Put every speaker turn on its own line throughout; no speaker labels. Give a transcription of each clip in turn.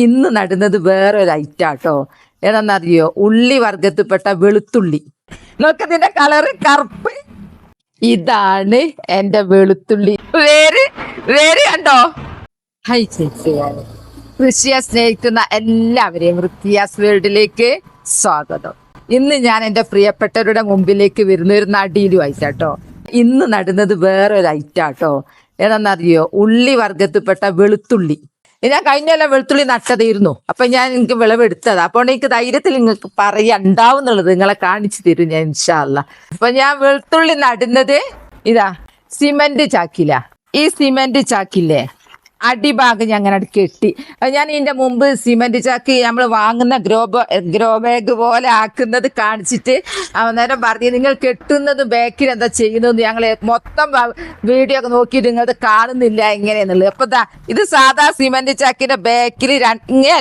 ഇന്ന് നടുന്നത് വേറൊരു ഐറ്റാട്ടോ. ഏതാണെന്നറിയോ? ഉള്ളി വർഗത്തിൽപ്പെട്ട വെളുത്തുള്ളി. നോക്കതിന്റെ കളറ് കറുപ്പ്. ഇതാണ് എന്റെ വെളുത്തുള്ളി. വേര് വേര് കണ്ടോ? ഹൈ ചേച്ചിയാണ്. കൃഷിയെ സ്നേഹിക്കുന്ന എല്ലാവരെയും വൃത്തിയാസ് വേൾഡിലേക്ക് സ്വാഗതം. ഇന്ന് ഞാൻ എൻ്റെ പ്രിയപ്പെട്ടവരുടെ മുമ്പിലേക്ക് വരുന്ന ഒരു നടീലുമായിട്ടാട്ടോ. ഇന്ന് നടുന്നത് വേറൊരു ഐറ്റാട്ടോ. ഏതാണെന്നറിയോ? ഉള്ളി വർഗത്തിൽപ്പെട്ട വെളുത്തുള്ളി. ഞാൻ കഴിഞ്ഞെല്ലാം വെളുത്തുള്ളി നട്ടതായിരുന്നു. അപ്പൊ ഞാൻ എനിക്ക് വിളവെടുത്തതാ. അപ്പോൾ എനിക്ക് ധൈര്യത്തിൽ നിങ്ങൾക്ക് പറയാണ്ടാവും എന്നുള്ളത് നിങ്ങളെ കാണിച്ചു തരും ഞാൻ ഇൻഷാ അല്ലാ. അപ്പൊ ഞാൻ വെളുത്തുള്ളി നടുന്നത് ഇതാ സിമന്റ് ചാക്കില. ഈ സിമന്റ് ചാക്കില്ലേ അടിഭാഗം ഞാൻ അങ്ങനെ കെട്ടി. ഞാൻ ഇതിന്റെ മുമ്പ് സിമന്റ് ചാക്ക് നമ്മൾ വാങ്ങുന്ന ഗ്രോ ബാഗ് പോലെ ആക്കുന്നത് കാണിച്ചിട്ട് അന്നേരം പറഞ്ഞു നിങ്ങൾ കെട്ടുന്നതും ബാക്കിൽ എന്താ ചെയ്യുന്നതെന്ന് ഞങ്ങൾ മൊത്തം വീഡിയോ ഒക്കെ നോക്കിയിട്ട് നിങ്ങളത് കാണുന്നില്ല എങ്ങനെയാന്നുള്ളത്. അപ്പൊ ഇത് സാധാ സിമന്റ് ചാക്കിന്റെ ബാക്കിൽ അങ്ങേ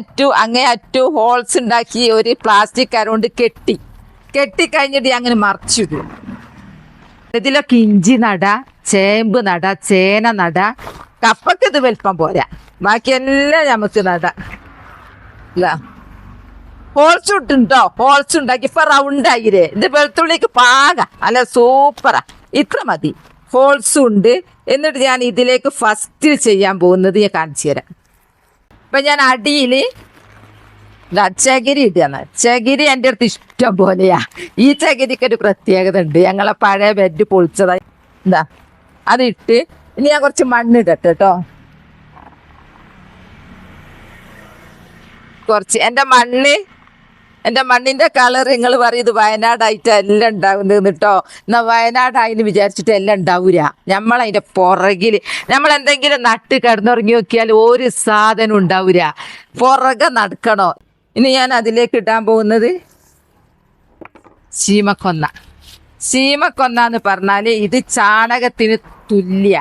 അറ്റു ഹോൾസ് ഉണ്ടാക്കി ഒരു പ്ലാസ്റ്റിക് അരൗണ്ട് കെട്ടി കഴിഞ്ഞിട്ട് അങ്ങനെ മറിച്ചിട്ടു. ഇതിലൊക്കെ ഇഞ്ചി നട, ചേമ്പ് നട, ചേന നട. കപ്പക്ക് ഇത് വലിപ്പം പോരാ, ബാക്കിയെല്ലാം നമുക്ക് നടാം. ഹോൾസ് ഇട്ടുണ്ടോ? ഹോൾസ് ഉണ്ടാക്കി ഇപ്പൊ റൗണ്ട് ആയിരേ. ഇത് വെളുത്തുള്ളിക്ക് പാക അല്ല സൂപ്പറാ. ഇത്ര മതി. ഹോൾസും ഉണ്ട്. എന്നിട്ട് ഞാൻ ഇതിലേക്ക് ഫസ്റ്റ് ചെയ്യാൻ പോകുന്നത് ഞാൻ കാണിച്ചു തരാം. ഇപ്പൊ ഞാൻ അടിയില് ചകിരി ഇടുകയാണ്. ചകിരി എൻ്റെ അടുത്ത് ഇഷ്ടം പോലെയാ. ഈ ചകിരിക്ക് ഒരു പ്രത്യേകത ഉണ്ട്. ഞങ്ങളെ പഴയ ബെഡ് പൊളിച്ചതായി എന്താ അതിട്ട് ഇനി ഞാൻ കുറച്ച് മണ്ണിടട്ടെ കേട്ടോ. കുറച്ച് എൻ്റെ മണ്ണിന്റെ കളർ നിങ്ങൾ പറയും ഇത് വയനാടായിട്ട് എല്ലാം ഉണ്ടാകുന്നത് കേട്ടോ. എന്നാ വയനാടായിന്ന് വിചാരിച്ചിട്ട് എല്ലാം ഉണ്ടാവൂല. നമ്മളതിൻ്റെ പുറകിൽ നമ്മൾ എന്തെങ്കിലും നട്ട് കിടന്നുറങ്ങി നോക്കിയാൽ ഒരു സാധനം ഉണ്ടാവൂല. പുറകെ നടക്കണോ. ഇനി ഞാൻ അതിലേക്ക് ഇടാൻ പോകുന്നത് ശീമക്കൊന്ന എന്ന് പറഞ്ഞാൽ ഇത് ചാണകത്തിന് തുല്യ.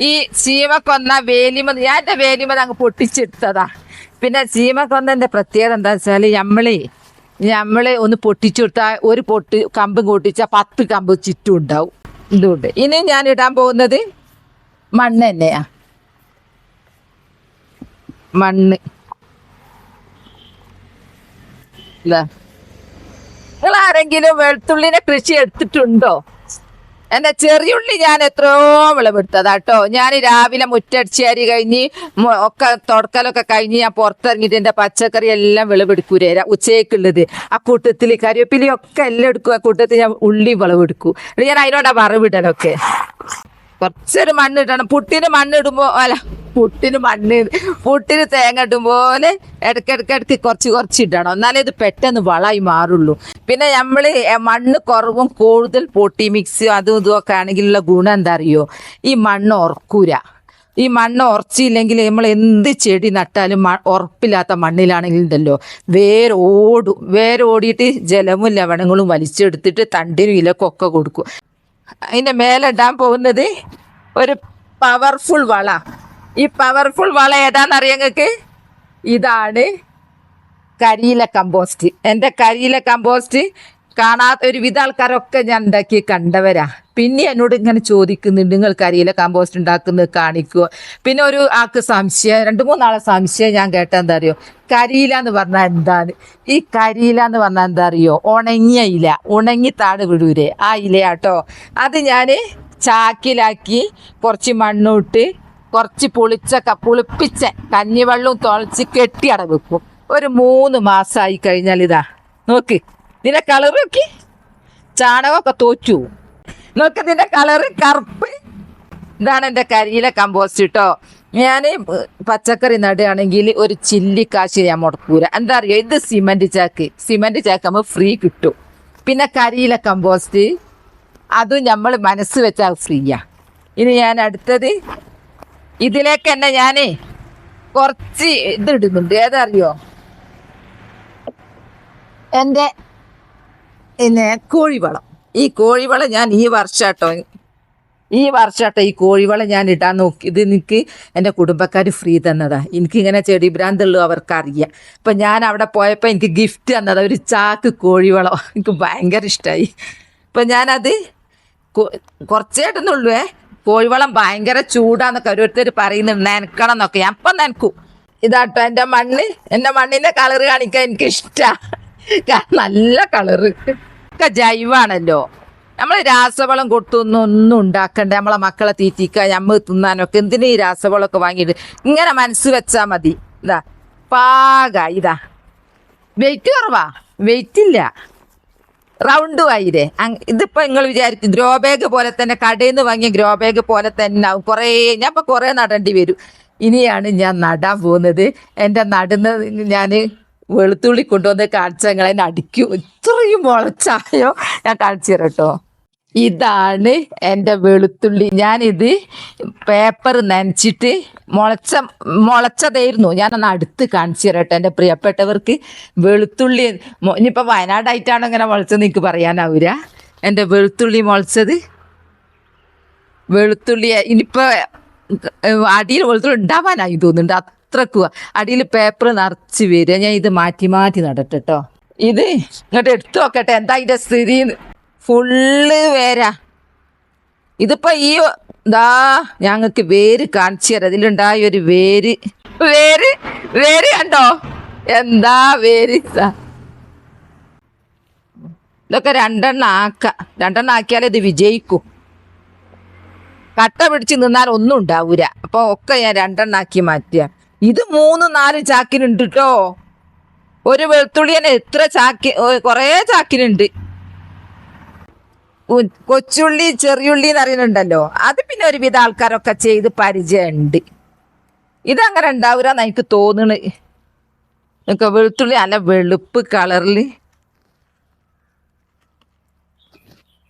ഈ ശീമക്കൊന്ന വേലിമ ഞാൻ എൻ്റെ വേലിമ അങ്ങ് പൊട്ടിച്ചെടുത്തതാ. പിന്നെ ശീമക്കൊന്നൻ്റെ പ്രത്യേകത എന്താ വെച്ചാൽ നമ്മള് ഒന്ന് പൊട്ടിച്ചു കൊടുത്താൽ ഒരു കമ്പും കൂട്ടിച്ചാൽ 10 കമ്പ് ചുറ്റും ഉണ്ടാവും. ഇതുകൊണ്ട് ഇനി ഞാൻ ഇടാൻ പോകുന്നത് മണ്ണ് തന്നെയാ. മണ്ണ് നിങ്ങൾ ആരെങ്കിലും വെളുത്തുള്ളിനെ കൃഷി എടുത്തിട്ടുണ്ടോ? എന്റെ ചെറിയുള്ളി ഞാൻ എത്രയോ വിളവെടുത്തതാട്ടോ. ഞാൻ രാവിലെ മുറ്റടിച്ചാരി കഴിഞ്ഞ് ഒക്കെ തുടക്കലൊക്കെ കഴിഞ്ഞ് ഞാൻ പുറത്തിറങ്ങിയിട്ട് എൻ്റെ പച്ചക്കറി എല്ലാം വിളവെടുക്കൂരേ ഉച്ചയ്ക്കുള്ളത്. ആ കൂട്ടത്തിൽ കറിവേപ്പിലയൊക്കെ എല്ലാം എടുക്കും. ആ കൂട്ടത്തിൽ ഞാൻ ഉള്ളി വിളവെടുക്കും. ഞാൻ അതിനോടാ വറവിടലൊക്കെ. കുറച്ചൊരു മണ്ണ് ഇടണം. പുട്ടിന് തേങ്ങ ഇടും പോലെ ഇടയ്ക്കിടയ്ക്ക് കുറച്ച് ഇടണം. എന്നാലേ ഇത് പെട്ടെന്ന് വളമായി മാറുള്ളൂ. പിന്നെ നമ്മൾ മണ്ണ് കുറവും കൂടുതൽ പൊട്ടി മിക്സ് അതും ഇതുമൊക്കെ ആണെങ്കിലുള്ള ഗുണം എന്താ അറിയോ? ഈ മണ്ണ് ഉറക്കൂല. ഈ മണ്ണ് ഉറച്ചില്ലെങ്കിൽ നമ്മൾ എന്ത് ചെടി നട്ടാലും ഉറപ്പില്ലാത്ത മണ്ണിലാണെങ്കിൽ ഉണ്ടല്ലോ വേരോടിയിട്ട് ജലവും ലവണങ്ങളും വലിച്ചെടുത്തിട്ട് തണ്ടിനും ഇലക്കൊക്കെ കൊടുക്കും. അതിൻ്റെ മേലെ ഇടാൻ പോകുന്നത് ഒരു പവർഫുൾ വള. ഈ പവർഫുൾ വളം ഏതാണെന്നറിയാം നിങ്ങൾക്ക്? ഇതാണ് കരിയില കമ്പോസ്റ്റ്. എൻ്റെ കരിയില കമ്പോസ്റ്റ് കാണാത്ത ഒരുവിധ ആൾക്കാരൊക്കെ ഞാൻ ഉണ്ടാക്കി കണ്ടവരാ. പിന്നെ എന്നോട് ഇങ്ങനെ ചോദിക്കുന്നുണ്ട് നിങ്ങൾ കരിയില കമ്പോസ്റ്റ് ഉണ്ടാക്കുന്നത് കാണിക്കുമോ. പിന്നെ ഒരു ആൾക്ക് സംശയം, 2-3 ആളെ സംശയം ഞാൻ കേട്ടാ എന്താ അറിയോ? കരിയില എന്ന് പറഞ്ഞാൽ എന്താണ്? ഈ കരിയില എന്ന് പറഞ്ഞാൽ എന്താ അറിയോ? ഉണങ്ങിയ ഇല, ഉണങ്ങി താട് വിടൂരേ, ആ ഇലയാട്ടോ. അത് ഞാൻ ചാക്കിലാക്കി കുറച്ച് മണ്ണുമിട്ട് കുറച്ച് പുളിപ്പിച്ച കഞ്ഞിവെള്ളവും തുളച്ച് കെട്ടി വെക്കും. ഒരു 3 മാസമായി കഴിഞ്ഞാൽ ഇതാ നോക്ക്, ഇതിന്റെ കളർ നോക്കി. ചാണകമൊക്കെ തോറ്റു. നോക്ക് ഇതിന്റെ കളറ് കറുപ്പ്. ഇതാണ് എൻ്റെ കരിയില കമ്പോസ്റ്റ് കേട്ടോ. ഞാൻ പച്ചക്കറി നടുകയാണെങ്കിൽ ഒരു ചില്ലിക്കാശ് ഞാൻ മുടക്കൂല. എന്താ അറിയോ? ഇത് സിമന്റ് ചാക്ക് നമ്മൾ ഫ്രീ കിട്ടും. പിന്നെ കരിയില കമ്പോസ്റ്റ് അതും നമ്മൾ മനസ്സ് വെച്ചാൽ ഫ്രീയാ. ഇനി ഞാൻ അടുത്തത് ഇതിലേക്ക് തന്നെ ഞാൻ കുറച്ച് ഇതിടുന്നുണ്ട്. ഏതറിയോ? എൻ്റെ കോഴിവളം. ഈ കോഴിവളം ഞാൻ ഈ വർഷാട്ടോ ഈ കോഴിവളം ഞാൻ ഇടാൻ നോക്കി. ഇത് എനിക്ക് എൻ്റെ കുടുംബക്കാർ ഫ്രീ തന്നതാ. എനിക്കിങ്ങനെ ചെടി ഭ്രാന്തുള്ളൂ അവർക്കറിയാം. അപ്പം ഞാൻ അവിടെ പോയപ്പോൾ എനിക്ക് ഗിഫ്റ്റ് തന്നതാ ഒരു ചാക്ക് കോഴിവളം. എനിക്ക് ഭയങ്കര ഇഷ്ടമായി. അപ്പം ഞാനത് കുറച്ചേട്ടുന്നുള്ളൂ. കോഴിവളം ഭയങ്കര ചൂടാന്നൊക്കെ ഓരോരുത്തർ പറയുന്നുണ്ട്. നനക്കണം എന്നൊക്കെ. ഞാൻ അപ്പം നനക്കും. ഇതാട്ടോ എൻ്റെ മണ്ണിന്റെ കളറ് കാണിക്കാൻ എനിക്ക് ഇഷ്ടാ. നല്ല കളറ് ഒക്കെ ജൈവാണല്ലോ. നമ്മൾ രാസവളം കൊടുത്തൊന്നും ഉണ്ടാക്കണ്ട. നമ്മളെ മക്കളെ തീറ്റിക്കുക, ഞമ്മ തിന്നാനൊക്കെ എന്തിനു ഈ രാസവളമൊക്കെ വാങ്ങിയിട്ട് ഇങ്ങനെ മനസ്സ് വെച്ചാൽ മതി. ഇതാ ഇതാ വെയിറ്റ് കുറവാ, വെയിറ്റ് ഇല്ല, റൗണ്ട് വായിരേ. ഇതിപ്പോൾ നിങ്ങൾ വിചാരിക്കും ഗ്രോ ബാഗ് പോലെ തന്നെ, കടയിൽ നിന്ന് വാങ്ങിയ ഗ്രോ ബാഗ് പോലെ തന്നെ ആവും. ഞാൻ ഇപ്പോൾ കുറേ നടേണ്ടി വരും. ഇനിയാണ് ഞാൻ നടാൻ പോകുന്നത്. എൻ്റെ നടുന്ന ഞാൻ വെളുത്തുള്ളി കൊണ്ടുവന്ന് കാണിച്ചങ്ങളെ അടിക്കും. ഇത്രയും മുളച്ചായോ ഞാൻ കാണിച്ചു തരാം കേട്ടോ. ഇതാണ് എൻ്റെ വെളുത്തുള്ളി. ഞാനിത് പേപ്പർ നനച്ചിട്ട് മുളച്ചതായിരുന്നു. ഞാനൊന്ന് അടുത്ത് കാണിച്ചു തരട്ടെ എൻ്റെ പ്രിയപ്പെട്ടവർക്ക്. വെളുത്തുള്ളി ഇനിയിപ്പോൾ വയനാടായിട്ടാണ് ഇങ്ങനെ മുളച്ചതെന്ന് എനിക്ക് പറയാനാവൂല. എൻ്റെ വെളുത്തുള്ളി മുളച്ചത്, വെളുത്തുള്ളി ഇനിയിപ്പോൾ അടിയിൽ വെളുത്തുള്ളി ഉണ്ടാവാനായി തോന്നുന്നുണ്ട്. അത്രക്കുക അടിയിൽ പേപ്പർ നിറച്ച് വരിക. ഞാൻ ഇത് മാറ്റി മാറ്റി നടട്ടെ കേട്ടോ. ഇത് ഇങ്ങോട്ട് എടുത്തു നോക്കട്ടെ എന്താ അതിൻ്റെ സ്ഥിതി. ഫുള്ള് വേരാ. ഇതിപ്പോൾ ഞങ്ങൾക്ക് വേര് കാണിച്ചു തരാം. ഇതിലുണ്ടായ ഒരു വേര് കണ്ടോ, എന്താ വേര്. ഇതൊക്കെ രണ്ടെണ്ണം ആക്കിയാലേ ഇത് വിജയിക്കും. കട്ട പിടിച്ച് നിന്നാൽ ഒന്നും ഉണ്ടാവൂല. അപ്പോൾ ഒക്കെ ഞാൻ രണ്ടെണ്ണാക്കി മാറ്റുക. ഇത് 3-4 ചാക്കിനുണ്ട് കേട്ടോ. ഒരു വെളുത്തുള്ളി തന്നെ എത്ര കുറേ ചാക്കിനുണ്ട്. കൊച്ചുള്ളി ചെറിയുള്ളി എന്ന് പറയുന്നുണ്ടല്ലോ, അത് പിന്നെ ഒരുവിധ ആൾക്കാരൊക്കെ ചെയ്ത് പരിചയമുണ്ട്. ഇതങ്ങനെ ഉണ്ടാവൂലെന്ന് എനിക്ക് തോന്നണ്. വെളുത്തുള്ളി നല്ല വെളുപ്പ് കളറിൽ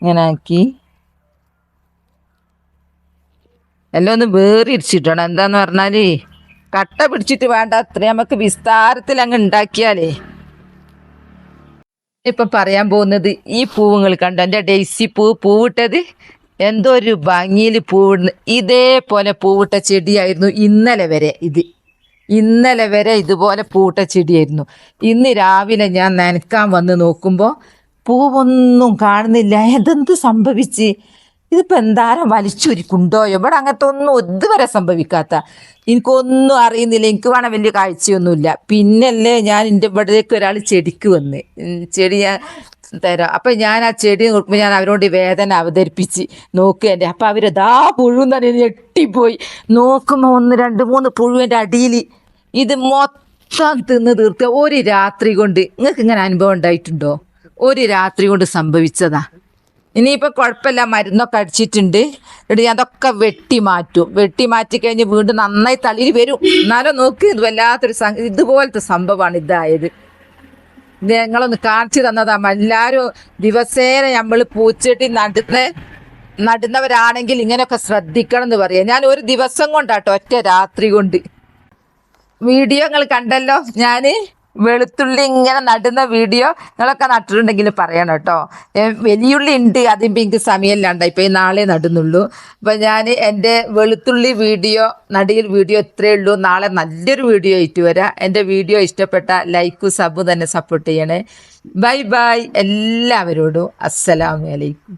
ഇങ്ങനെ ആക്കി എല്ലാം ഒന്ന് വേറിടിച്ചിട്ടണം. എന്താന്ന് പറഞ്ഞാല് കട്ട പിടിച്ചിട്ട് വേണ്ട, അത്ര നമുക്ക് വിസ്താരത്തിൽ അങ്ങ് ഉണ്ടാക്കിയാലേ. ഇപ്പൊ പറയാൻ പോകുന്നത് ഈ പൂവുകൾ കണ്ടോ, എൻ്റെ ഡെയ്സി പൂവിട്ടത് എന്തോ ഒരു ഭംഗിയിൽ പൂവിടുന്നു. ഇതേപോലെ പൂവിട്ട ചെടിയായിരുന്നു ഇന്നലെ വരെ ഇതുപോലെ പൂവിട്ട ചെടിയായിരുന്നു. ഇന്ന് രാവിലെ ഞാൻ നനക്കാൻ വന്ന് നോക്കുമ്പോൾ പൂവൊന്നും കാണുന്നില്ല. എന്തെന്ത് സംഭവിച്ച്, ഇതിപ്പോൾ എന്താരം വലിച്ചൊരിക്കുണ്ടോ? ഇവിടെ അങ്ങനത്തെ ഒന്നും ഇതുവരെ സംഭവിക്കാത്ത, എനിക്കൊന്നും അറിയുന്നില്ല. എനിക്ക് വേണം വലിയ കാഴ്ചയൊന്നുമില്ല. പിന്നല്ലേ ഞാൻ എൻ്റെ ഇവിടേക്ക് ഒരാൾ ചെടിക്ക് വന്ന് ചെടി ഞാൻ തരാം. അപ്പം ഞാൻ ആ ചെടി നോക്കുമ്പോൾ ഞാൻ അവരോട് വേദന അവതരിപ്പിച്ച് നോക്കുക എൻ്റെ. അപ്പം അവരതാ പുഴുന്ന് തന്നെ ഞെട്ടിപ്പോയി. നോക്കുമ്പോൾ 1, 2, 3 പുഴുവിൻ്റെ അടിയിൽ ഇത് മൊത്തം തിന്ന് തീർക്കുക ഒരു രാത്രി കൊണ്ട്. നിങ്ങൾക്ക് ഇങ്ങനെ അനുഭവം ഉണ്ടായിട്ടുണ്ടോ? ഒരു രാത്രി കൊണ്ട് സംഭവിച്ചതാ. ഇനിയിപ്പോൾ കുഴപ്പമില്ല, മരുന്നൊക്കെ അടിച്ചിട്ടുണ്ട്. എന്നിട്ട് ഞാൻ അതൊക്കെ വെട്ടി മാറ്റി കഴിഞ്ഞ് വീണ്ടും നന്നായി തളിര് വരും. എന്നാലും നോക്ക്, ഇത് വല്ലാത്തൊരു ഇതുപോലത്തെ സംഭവമാണ് ഇതായത്. ഞങ്ങളൊന്ന് കാണിച്ചു തന്നതാ. എല്ലാവരും ദിവസേന നമ്മൾ പൂച്ചെടി നടുന്നവരാണെങ്കിൽ ഇങ്ങനെയൊക്കെ ശ്രദ്ധിക്കണം എന്ന് പറയാം. ഞാൻ ഒരു ദിവസം കൊണ്ടാട്ടോ, ഒറ്റ രാത്രി കൊണ്ട്. വീഡിയോ നിങ്ങൾ കണ്ടല്ലോ, ഞാൻ വെളുത്തുള്ളി ഇങ്ങനെ നടുന്ന വീഡിയോ നിങ്ങളൊക്കെ നട്ടിട്ടുണ്ടെങ്കിൽ പറയണം കേട്ടോ. വലിയുള്ളി ഉണ്ട്, അതിപ്പോൾ എനിക്ക് സമയമില്ലാണ്ടായി, ഇപ്പോൾ നാളെ നടുന്നുള്ളൂ. അപ്പോൾ ഞാൻ എൻ്റെ വെളുത്തുള്ളി നടിയിൽ വീഡിയോ ഇത്രയേ ഉള്ളൂ. നാളെ നല്ലൊരു വീഡിയോ ആയിട്ട് വരാം. എൻ്റെ വീഡിയോ ഇഷ്ടപ്പെട്ട ലൈക്കും സബും തന്നെ സപ്പോർട്ട് ചെയ്യണേ. ബൈ ബൈ എല്ലാവരോടും. അസ്സലാമു അലൈക്കും.